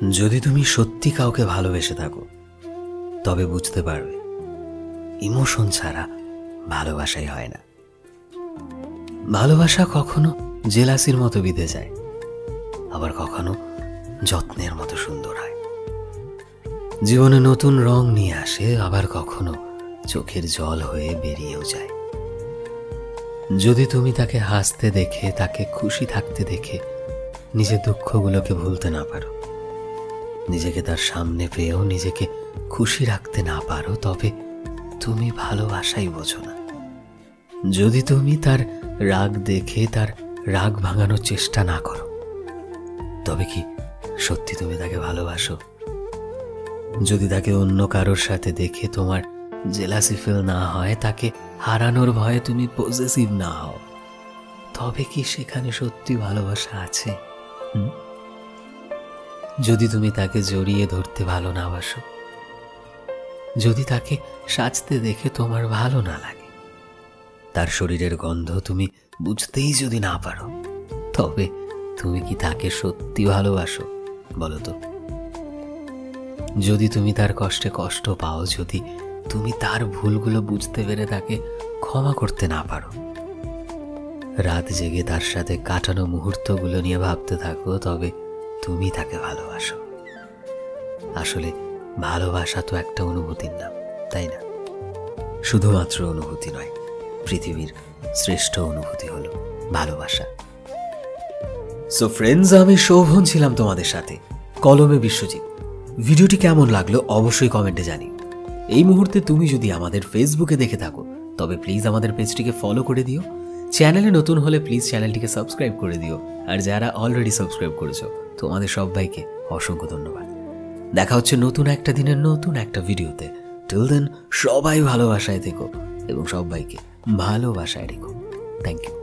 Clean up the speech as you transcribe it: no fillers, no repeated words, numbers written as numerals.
যদি তুমি সত্যি কাউকে ভালোবেসে থাকো তবে বুঝতে পারবে ইমোশন ছাড়া ভালোবাসাই হয় না। ভালোবাসা কখনো জেলাসির মতো বিঁধে যায়, আবার কখনো যত্নের মতো সুন্দর হয়। জীবনে নতুন রং নিয়ে আসে, আবার কখনো চোখের জল হয়ে বেরিয়েও যায়। যদি তুমি তাকে হাসতে দেখে, তাকে খুশি থাকতে দেখে নিজের দুঃখগুলোকে ভুলতে না পারো, নিজেকে তার সামনে পেয়েও নিজেকে খুশি রাখতে না পারো, তবে তুমি ভালোবাসাই বোঝো না। যদি তুমি তার রাগ দেখে তার রাগ ভাঙানোর চেষ্টা না করো, তবে কি সত্যি তুমি তাকে ভালোবাসো? যদি তাকে অন্য কারোর সাথে দেখে তোমার জেলাসি ফিল না হয়, তাকে হারানোর ভয়ে তুমি পজেসিভ না হও, তবে কি সেখানে সত্যি ভালোবাসা আছে? যদি তুমি তাকে জড়িয়ে ধরতে ভালো না বাসো, যদি তাকে সাজতে দেখে তোমার ভালো না লাগে, তার শরীরের গন্ধ তুমি বুঝতেই যদি না পারো, তবে তুমি কি তাকে সত্যি ভালোবাসো বলো তো? যদি তুমি তার কষ্টে কষ্ট পাও, যদি তুমি তার ভুলগুলো বুঝতে পেরে তাকে ক্ষমা করতে না পারো, রাত জেগে তার সাথে কাটানো মুহূর্তগুলো নিয়ে ভাবতে থাকো, তবে তুমি তাকে ভালোবাসো। আসলে ভালোবাসা তো একটা অনুভূতির নাম, তাই না? শুধুমাত্র অনুভূতি নয়, পৃথিবীর শ্রেষ্ঠ অনুভূতি হলো ভালোবাসা। সো ফ্রেন্ডস, আমি শোভন ছিলাম তোমাদের সাথে, কলমে বিশ্বজিৎ। ভিডিওটি কেমন লাগলো অবশ্যই কমেন্টে জানিও। এই মুহূর্তে তুমি যদি আমাদের ফেসবুকে দেখে থাকো তবে প্লিজ আমাদের পেজটিকে ফলো করে দিও। চ্যানেলে নতুন হলে প্লিজ চ্যানেলটিকে সাবস্ক্রাইব করে দিও, আর যারা অলরেডি সাবস্ক্রাইব করেছো তোমাদের সবাইকে অসংখ্য ধন্যবাদ। দেখা হচ্ছে নতুন একটা দিনের নতুন একটা ভিডিওতে। টিল দেন সবাই ভালোবাসায় থেকো এবং সবাইকে ভালোবাসায় রেখো। Thank you.